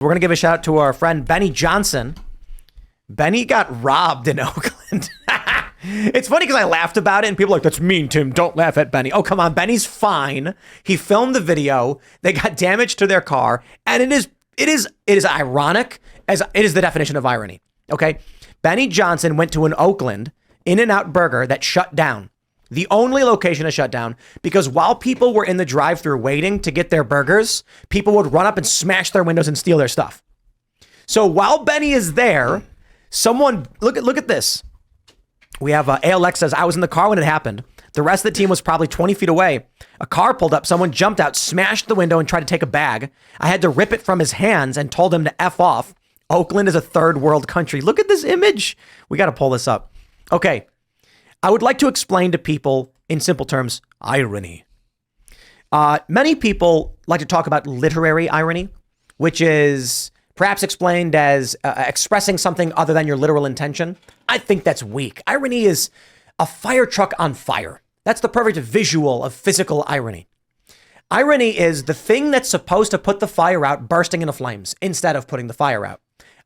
We're going to give a shout out to our friend Benny Johnson. Benny got robbed in Oakland. It's funny because I laughed about it and people are like, that's mean, Tim. Don't laugh at Benny. Oh, come on. Benny's fine. He filmed the video. They got damage to their car. And it is ironic as it is the definition of irony. Okay. Benny Johnson went to an Oakland In-N-Out burger that shut down. The only location to shut down because while people were in the drive-thru waiting to get their burgers, people would run up and smash their windows and steal their stuff. So while Benny is there, someone look at this. We have ALX says, I was in the car when it happened. The rest of the team was probably 20 feet away. A car pulled up. Someone jumped out, smashed the window and tried to take a bag. I had to rip it from his hands and told him to F off. Oakland is a third world country. Look at this image. We got to pull this up. Okay. I would like to explain to people in simple terms, irony. Many people like to talk about literary irony, which is perhaps explained as expressing something other than your literal intention. I think that's weak. Irony is a fire truck on fire. That's the perfect visual of physical irony. Irony is the thing that's supposed to put the fire out bursting into flames instead of putting the fire out.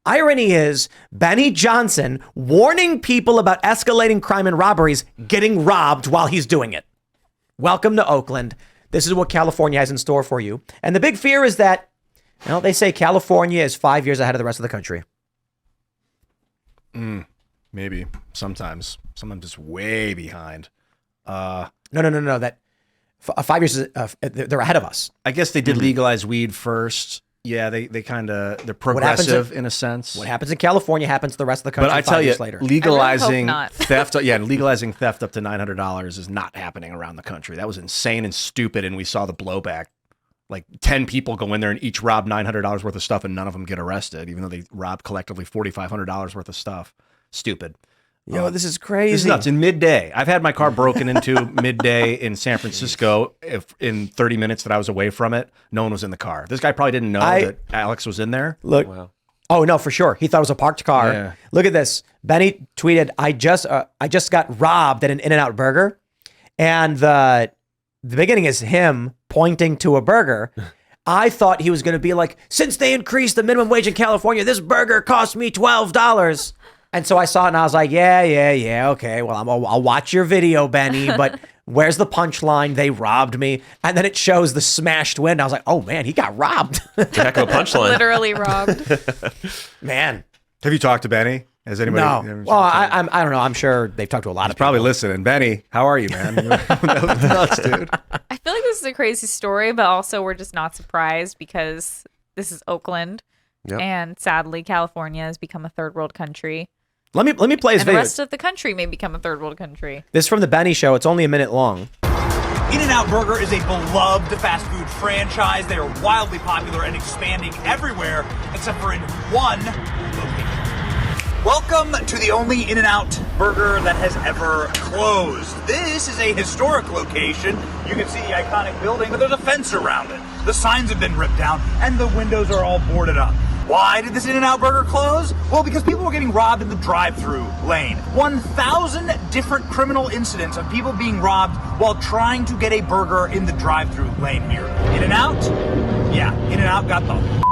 Irony is Benny Johnson warning people about escalating crime and robberies, getting robbed while he's doing it. Welcome to Oakland. This is what California has in store for you. And the big fear is that, well, they say California is 5 years ahead of the rest of the country. Maybe. Sometimes it's way behind. No. That 5 years is, they're ahead of us. I guess they did legalize weed first. Yeah, they're progressive in a sense. What happens in California happens to the rest of the country. But I tell you, later. legalizing theft, legalizing theft up to $900 is not happening around the country. That was insane and stupid, and we saw the blowback. Like 10 people go in there and each rob $900 worth of stuff, and none of them get arrested, even though they robbed collectively $4,500 worth of stuff. Stupid. Yo, this is crazy. This is nuts. In midday, I've had my car broken into midday in San Francisco. If in 30 minutes that I was away from it, no one was in the car. This guy probably didn't know that Alex was in there. Look, wow. Oh no, for sure. He thought it was a parked car. Yeah. Look at this. Benny tweeted, "I just got robbed at an In-N-Out burger," and the beginning is him pointing to a burger. I thought he was going to be like, "Since they increased the minimum wage in California, this burger cost me $12." And so I saw it and I was like, yeah, okay. Well, I'll watch your video, Benny, but where's the punchline? They robbed me. And then it shows the smashed window. I was like, oh man, he got robbed. Heck of a punchline. Literally robbed. Man. Have you talked to Benny? Has anybody? No. Well, I don't know. I'm sure they've talked to a lot of people. Probably listening. Benny, how are you, man? That was nuts, dude. I feel like this is a crazy story, but also we're just not surprised because this is Oakland. Yep. And sadly, California has become a third world country. Let me play his video. And the rest of the country may become a third world country. This is from the Benny Show. It's only a minute long. In-N-Out Burger is a beloved fast food franchise. They are wildly popular and expanding everywhere except for in one location. Welcome to the only In-N-Out Burger that has ever closed. This is a historic location. You can see the iconic building, but there's a fence around it. The signs have been ripped down and the windows are all boarded up. Why did this In-N-Out Burger close? Well, because people were getting robbed in the drive-thru lane. 1,000 different criminal incidents of people being robbed while trying to get a burger in the drive-thru lane here. In-N-Out? Yeah, In-N-Out got the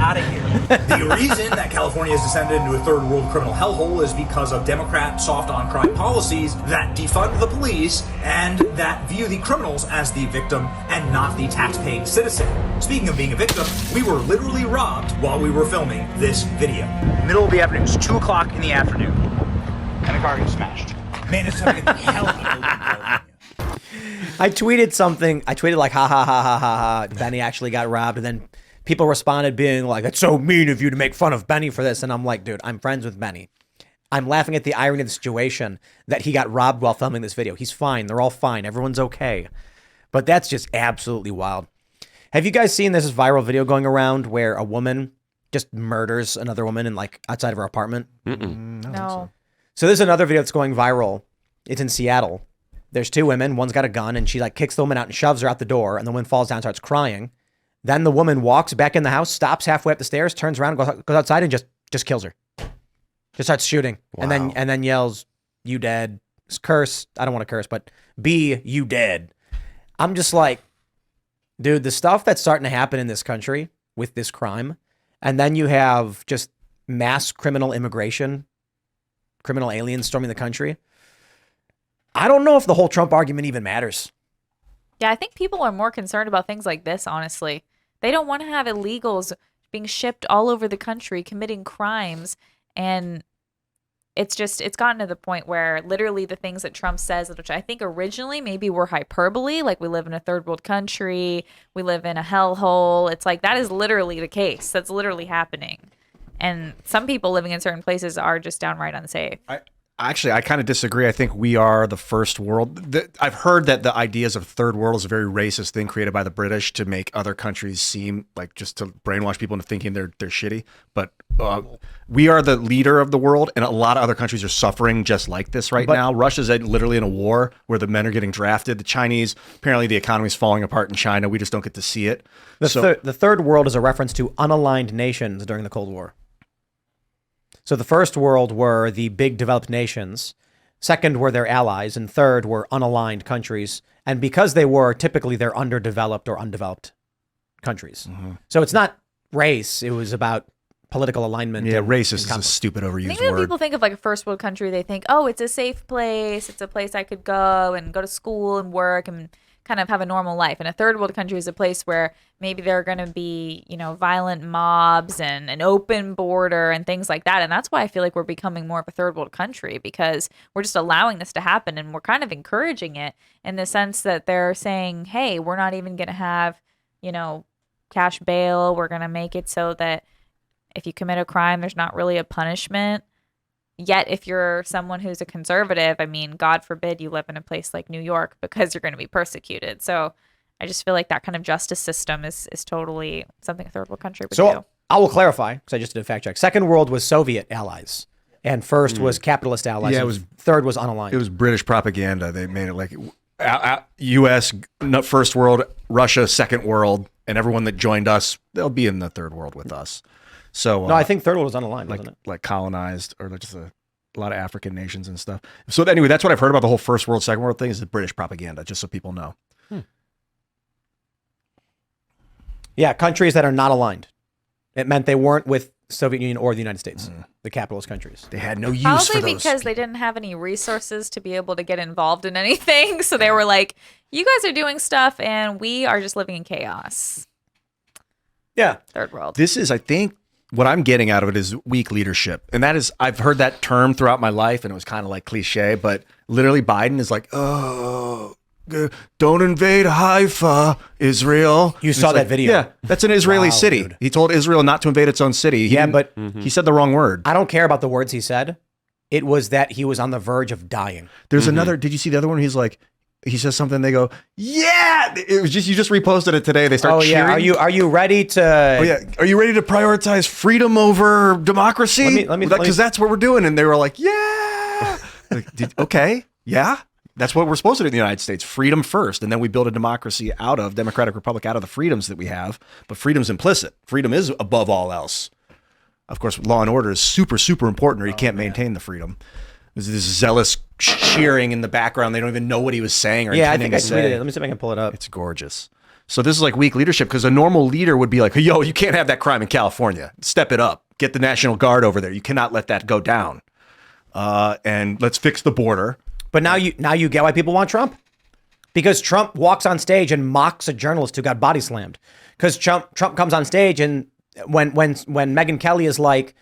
out of here. The reason that California has descended into a third world criminal hellhole is because of Democrat soft on crime policies that defund the police and that view the criminals as the victim and not the tax-paying citizen. Speaking of being a victim, we were literally robbed while we were filming this video. Middle of the afternoon, it's 2 o'clock in the afternoon, and a car gets smashed. Man, it's something the hell out of California. I tweeted something. I tweeted like, ha, ha, ha, ha, ha, ha. Benny actually got robbed. And then people responded being like, that's so mean of you to make fun of Benny for this. And I'm like, dude, I'm friends with Benny. I'm laughing at the irony of the situation that he got robbed while filming this video. He's fine. They're all fine. Everyone's okay. But that's just absolutely wild. Have you guys seen this viral video going around where a woman just murders another woman in like outside of her apartment? No. So there's another video that's going viral. It's in Seattle. There's two women. One's got a gun and she like kicks the woman out and shoves her out the door. And the woman falls down, starts crying. Then the woman walks back in the house, stops halfway up the stairs, turns around, goes outside and just kills her. Just starts shooting. Wow. And then yells, "You dead." Curse. I don't want to curse, but B, you dead. I'm just like, dude, the stuff that's starting to happen in this country with this crime, and then you have just mass criminal immigration, criminal aliens storming the country. I don't know if the whole Trump argument even matters. Yeah, I think people are more concerned about things like this, honestly. They don't want to have illegals being shipped all over the country committing crimes, and it's gotten to the point where literally the things that Trump says, which I think originally maybe were hyperbole, like we live in a third world country, we live in a hellhole. It's like that is literally the case. That's literally happening. And some people living in certain places are just downright unsafe. I kind of disagree. I think we are the first world. I've heard that the ideas of third world is a very racist thing created by the British to make other countries seem like, just to brainwash people into thinking they're shitty. But we are the leader of the world, and a lot of other countries are suffering just like this right now. Russia's literally in a war where the men are getting drafted. The Chinese, apparently the economy is falling apart in China. We just don't get to see it. The third world is a reference to unaligned nations during the Cold War. So the first world were the big developed nations, second were their allies, and third were unaligned countries. And because they're underdeveloped or undeveloped countries. Mm-hmm. So it's not race, it was about political alignment. Yeah, racist is a stupid overused I think when word. people think of like a first world country, they think, oh, it's a safe place. It's a place I could go to school and work and kind of have a normal life. And a third world country is a place where maybe there are going to be, violent mobs and an open border and things like that. And that's why I feel like we're becoming more of a third world country, because we're just allowing this to happen, and we're kind of encouraging it in the sense that they're saying, hey, we're not even going to have, cash bail. We're going to make it so that if you commit a crime, there's not really a punishment. Yet, if you're someone who's a conservative, I mean, God forbid you live in a place like New York, because you're going to be persecuted. So I just feel like that kind of justice system is totally something a third world country would do. I will clarify, because I just did a fact check. Second world was Soviet allies, and first was capitalist allies. Yeah, third was unaligned. It was British propaganda. They made it like U.S. first world, Russia second world, and everyone that joined us, they'll be in the third world with us. So no, I think third world was unaligned, wasn't it? Like colonized, or just a lot of African nations and stuff. So anyway, that's what I've heard about the whole first world, second world thing, is the British propaganda, just so people know. Yeah, countries that are not aligned. It meant they weren't with Soviet Union or the United States, the capitalist countries. They had no use Probably for those. because they didn't have any resources to be able to get involved in anything. So they were like, you guys are doing stuff and we are just living in chaos. Yeah. Third world. This is, I think, what I'm getting out of it is weak leadership. And that is, I've heard that term throughout my life, and it was kind of like cliche, but literally Biden is like, oh, don't invade Haifa, Israel. You saw that video. Yeah, that's an Israeli city. Dude. He told Israel not to invade its own city. But he said the wrong word. I don't care about the words he said. It was that he was on the verge of dying. There's another, did you see the other one? He's like, he says something, they go, yeah! It was just, you just reposted it today. They start cheering. Yeah. Are you ready to... Oh, yeah. Are you ready to prioritize freedom over democracy? Because that's what we're doing. And they were like, yeah! Okay, yeah. That's what we're supposed to do in the United States. Freedom first. And then we build a democracy democratic republic out of the freedoms that we have. But freedom's implicit. Freedom is above all else. Of course, law and order is super, super important, or you can't maintain the freedom. There's this zealous cheering in the background. They don't even know what he was saying or intending to say. I tweeted it. Let me see if I can pull it up. It's gorgeous. So this is like weak leadership, because a normal leader would be like, yo, you can't have that crime in California. Step it up. Get the National Guard over there. You cannot let that go down. And let's fix the border. But now you get why people want Trump. Because Trump walks on stage and mocks a journalist who got body slammed. Because Trump comes on stage, and when Megyn Kelly is like,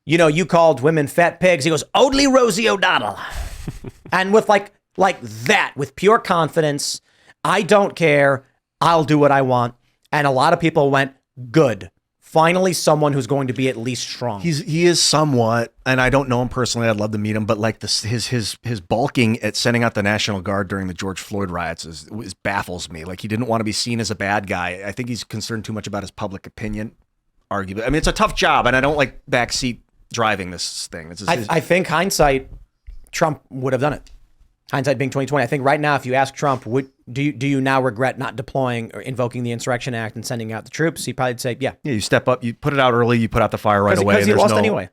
you called women fat pigs, he goes, only Rosie O'Donnell. And with like that, with pure confidence, I don't care, I'll do what I want. And a lot of people went, good. Finally, someone who's going to be at least strong. He is somewhat, and I don't know him personally. I'd love to meet him, but like his balking at sending out the National Guard during the George Floyd riots baffles me. Like, he didn't want to be seen as a bad guy. I think he's concerned too much about his public opinion. Arguably, I mean, it's a tough job, and I don't like backseat driving this thing. I think hindsight, Trump would have done it. Hindsight being 2020. I think right now, if you ask Trump, do you now regret not deploying or invoking the Insurrection Act and sending out the troops? He'd probably say, yeah. Yeah, you step up, you put it out early, you put out the fire right away. Because he lost anyway.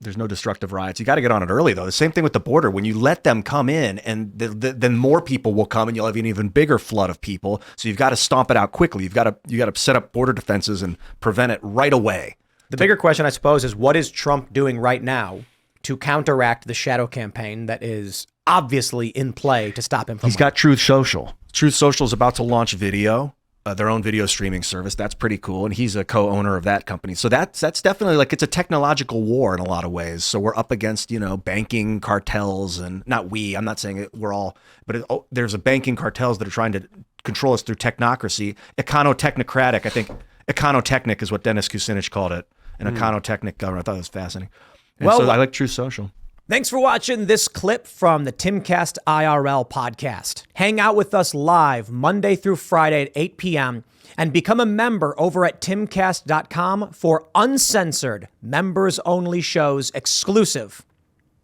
There's no destructive riots. You got to get on it early, though. The same thing with the border. When you let them come in, and then more people will come, and you'll have an even bigger flood of people. So you've got to stomp it out quickly. You got to set up border defenses and prevent it right away. The bigger question, I suppose, is what is Trump doing right now to counteract the shadow campaign that is obviously in play to stop him from He's got Truth Social. Truth Social is about to launch video, their own video streaming service. That's pretty cool. And he's a co-owner of that company. So that's definitely like, it's a technological war in a lot of ways. So we're up against, banking cartels and I'm not saying we're all, but there's a banking cartels that are trying to control us through technocracy, econotechnocratic. I think econotechnic is what Dennis Kucinich called it. An econotechnic government. I thought it was fascinating. And so I like Truth Social. Thanks for watching this clip from the Timcast IRL podcast. Hang out with us live Monday through Friday at 8 p.m. and become a member over at timcast.com for uncensored, members-only shows exclusive.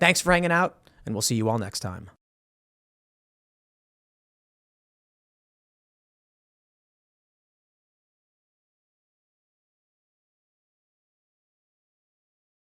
Thanks for hanging out, and we'll see you all next time.